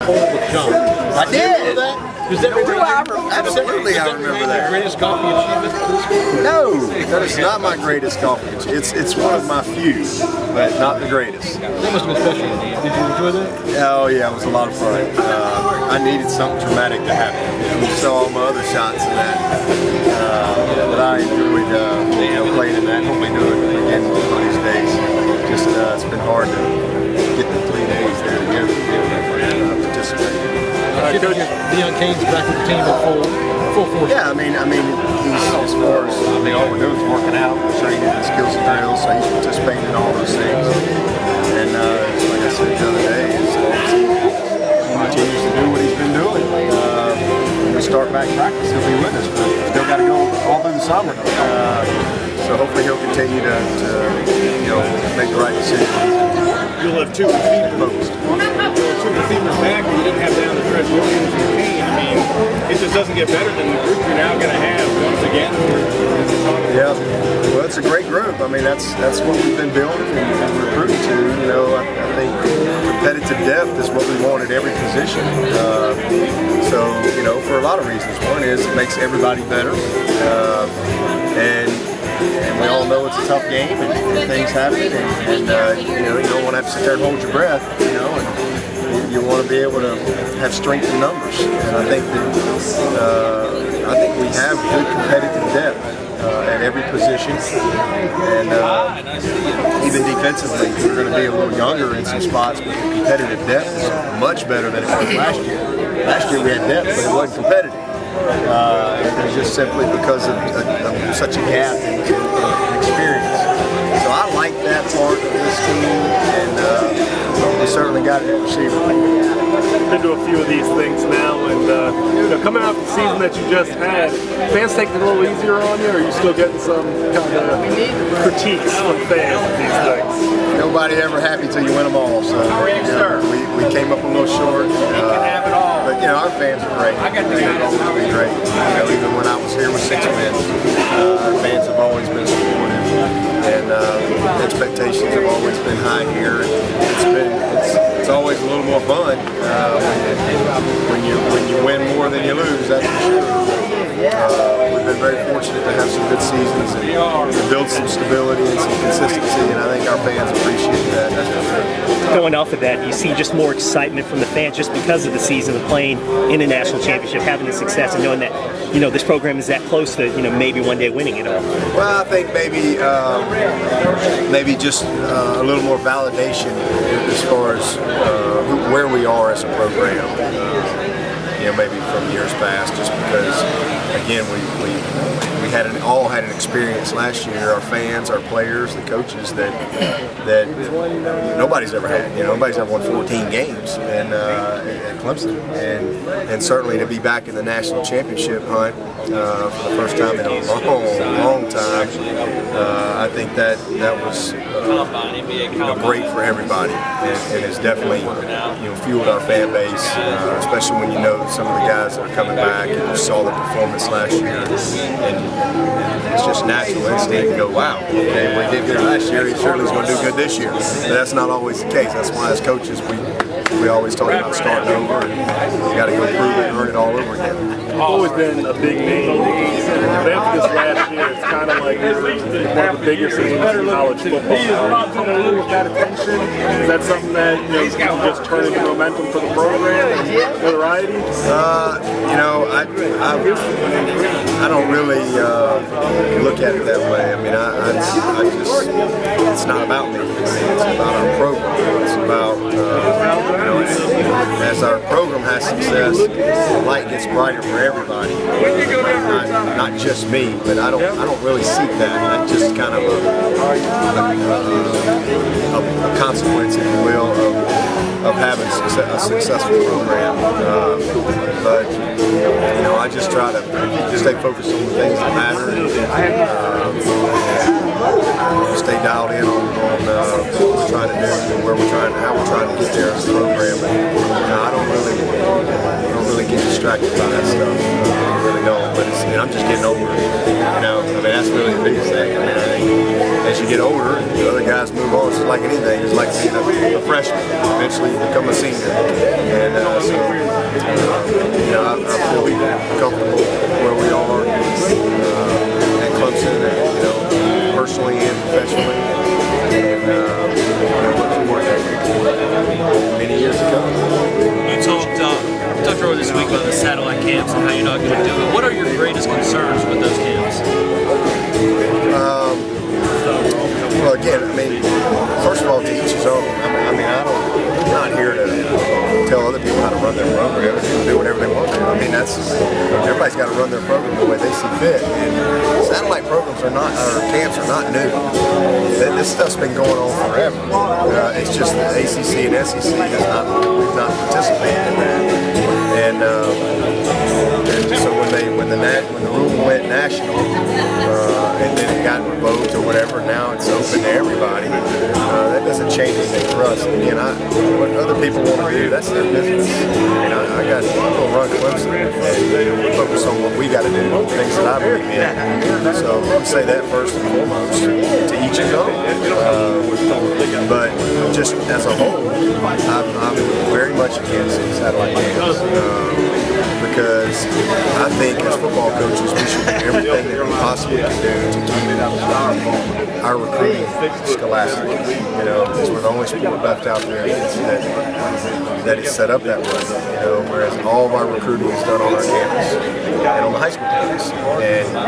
hole with John. I did. Does that Absolutely, I remember that. Greatest golfing achievement for this group? No, that is not my greatest golfing achievement. It's one of my few, but not the greatest. That must have been special. Did you enjoy that? Oh yeah, it was a lot of fun. I needed something dramatic to happen. You saw all my other shots in that, but I enjoyed playing in that. Hopefully do it again one of these days. Just it's been hard to get the 3 days there together to participate. Deion Kane's back with the team in full force. Yeah, I mean, he's, as far as all we're doing is working out, training, and skills and drills, so he's participating in all those things. And like I said the other day, as long as he continues to do what he's been doing, when we start back practice, he'll be with us. But still got to go all through the summer. So hopefully he'll continue to make the right decisions. You'll have two receivers back, and you didn't have down the stretch Williams and Kane. I mean, it just doesn't get better than the group you're now going to have once again. Yeah, well, it's a great group. I mean, that's what we've been building and recruiting to. I think competitive depth is what we want at every position. So, for a lot of reasons. One is it makes everybody better, and we all know it's a tough game and things happen, and you don't want to have to sit there and hold your breath, and you want to be able to have strength in numbers. And I think we have good competitive depth at every position, and even defensively, we're going to be a little younger in some spots, but the competitive depth is much better than it was last year. Last year we had depth, but it wasn't competitive. It was just simply because of such a gap in experience. So I like that part of this team, and we certainly got it at receiver. Been to a few of these things now, and coming out the season that you just had, fans take it a little easier on you, or are you still getting some kind of critiques from fans of these things? Nobody ever happy till you win them all. So we came up a little short. But our fans are great. They've always been great. Even when I was here with 6 wins, our fans have always been supportive, and expectations have always been high here. It's always a little more fun when you win more than you lose. That's for sure. We've been very fortunate to have some good seasons and build some stability and some consistency, and I think our fans appreciate that. That's for sure. Going off of that, you see just more excitement from the fans just because of the season of playing in a national championship, having the success, and knowing that this program is that close to maybe one day winning it all. Well, I think maybe just a little more validation as far as where we are as a program. Maybe from years past, just because again we all had an experience last year. Our fans, our players, the coaches that nobody's ever had. Nobody's ever won 14 games at Clemson, and certainly to be back in the national championship hunt for the first time in a long time. I think that was great for everybody, and it's definitely fueled our fan base, especially when some of the guys that are coming back, and you saw the performance last year, and it's just natural instinct to go, wow, okay, we did good last year, he certainly is going to do good this year. But that's not always the case. That's why as coaches we always talk about starting over, and you got to go prove it and earn it all over again. You've always been a big name, but after this last year, it's kind of like you're one of the biggest names in college football. Are you comfortable with that attention? Is that something that you can just turn into momentum for the program and notoriety? I don't really look at it that way. I mean, I just, it's not about me. It's about our program. It's about, as our program has success, the light gets brighter for everybody. Not just me, but I don't really seek that. That's just kind of a consequence, if you will, of having a successful program. But I just try to just stay focused on the things that matter, and stay dialed in on what we're trying to do, where we're trying, how we're trying to get there as a program. And I don't really get distracted by that stuff. I really don't. But I'm just getting older. That's really the biggest thing. I think as you get older, the other guys move on. It's like anything. It's like being a freshman. Eventually, you become a senior, and so productive doing. What are your greatest concerns with those camps? Well, again, I mean, first of all, to each his own. I mean, I'm not here to tell other people how to run their program. They do whatever they want to. I mean, everybody's got to run their program the way they see fit. And satellite programs or camps are not new. This stuff's been going on forever. It's just the ACC and SEC we've not participated in that. And so when the rule went national, and then it got revoked or whatever, now it's open to everybody. That doesn't change anything for us. Again, what other people want to do, that's their business. I mean, I'm going to run Clemson and focus on what we got to do, things that I believe in. So I would say that first and foremost, to each his own. But just as a whole, I'm very much against satellite games. Because I think as football coaches we should do everything that we possibly can do to keep our recruiting scholastic. You know, because we're the only sport left out there that is set up that way. You know, whereas all of our recruiting is done on our campus and on the high school campus. And I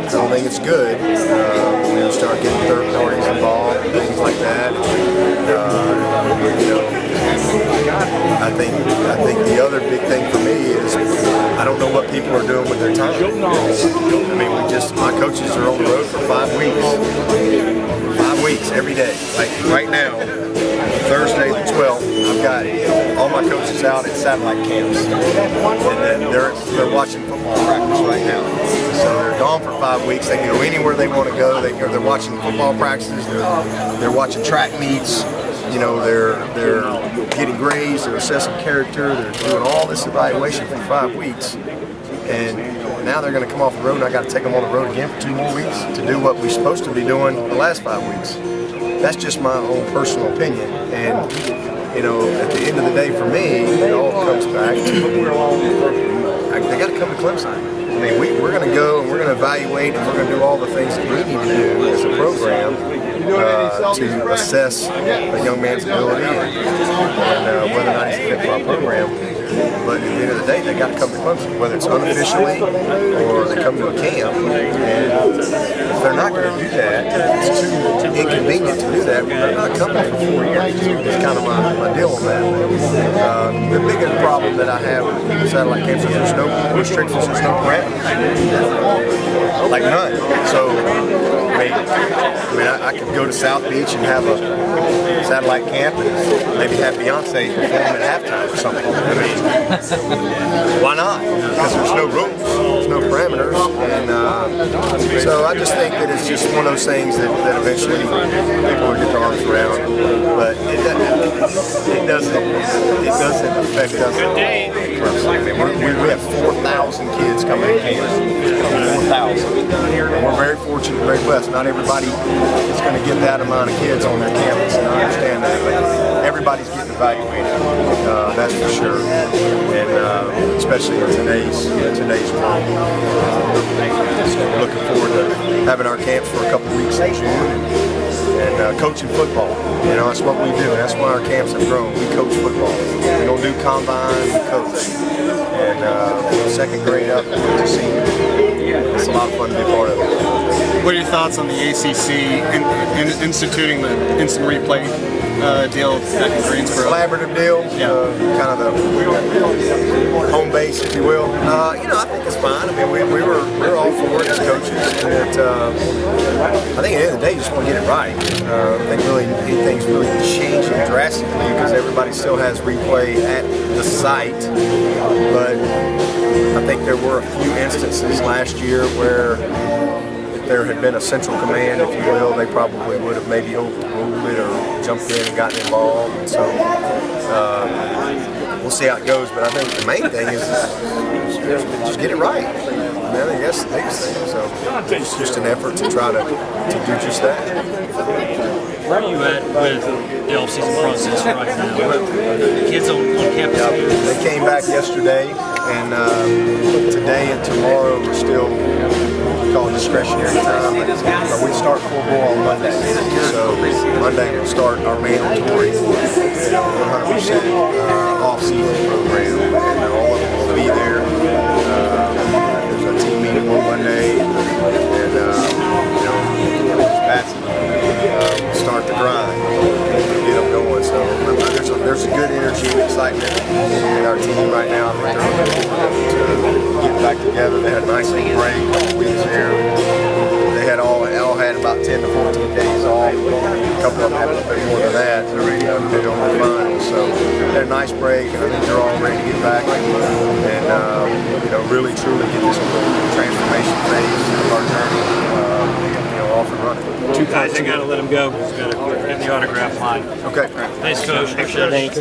don't think it's good when you start getting third parties involved and things like that. You know, I think the other big thing for me is I don't know what people are doing with their time. I mean, my coaches are on the road for 5 weeks. 5 weeks every day. Like right now, Thursday the 12th, I've got all my coaches out at satellite camps. And they're watching football practice right now. So they're gone for 5 weeks. They can go anywhere they want to go. They're watching football practices. They're watching track meets. You know, they're getting grades, they're assessing character, they're doing all this evaluation for 5 weeks. And now they're going to come off the road and I got to take them on the road again for 2 more weeks to do what we're supposed to be doing the last 5 weeks. That's just my own personal opinion. And, you know, at the end of the day for me, it all comes back to they got to come to Clemson. I mean, we're going to go and we're going to evaluate and we're going to do all the things that we need to do as a program to assess a young man's ability and whether or not he's fit for our program. But at the end of the day, they got to come to Clemson, whether it's unofficially or they come to a camp. And if they're not going to do that, it's too inconvenient to do that. They're not coming for 4 years. It's kind of my deal on that. The biggest problem that I have with satellite camps is there's no restrictions, there's no parameters. Like none. So, I could go to South Beach and have a satellite camp and maybe have Beyonce perform at halftime or something. I mean, why not? Because there's no rules, there's no parameters, and so I just think that it's just one of those things that eventually people will get their arms around. But it doesn't affect us. I mean, we have 4,000 kids coming to camp. 4,000. We're very fortunate, very blessed. Not everybody is going to get that amount of kids on their campus, and I understand that, but everybody's getting evaluated, that's for sure, and especially in today's world. Looking forward to having our camps for a couple of weeks in June and coaching football. You know, that's what we do. That's why our camps have grown. We coach football. We don't do combine, we coach. And second grade up to senior. It's a lot of fun to be a part of it. What are your thoughts on the ACC instituting the instant replay deal back in Greensboro? Collaborative deal, kind of the home base, if you will. You know, I think it's fine. I mean, we're all for it as coaches. And I think at the end of the day, you just want to get it right. I think anything's really changing drastically because everybody still has replay at the site. But I think there were a few instances last year where if there had been a central command, if you will, they probably would have maybe overruled it or jumped in and gotten involved. And so we'll see how it goes. But I think the main thing is just get it right. I think that's the biggest thing. So it's just an effort to try to do just that. Where are you at with the off-season process right now? Kids on campus? They came back yesterday, and today and tomorrow we're still called discretionary time. But we start full ball on Monday. So Monday we'll start our mandatory 100% off-season program, and all of them will be there. start the grind to get them going. So there's a good energy and excitement in our team right now. I think they're looking forward to get back together. They had a nice little break, a couple weeks there. They had all had about 10 to 14 days off. A couple of them had a little bit more than that. They're on the finals, so they had a nice break, and I think they're all ready to get back and really truly get this transformation phase of our journey off and running. Two guys, I gotta let him go. He's got to get the autograph line. Okay. Thanks, Coach. Appreciate it.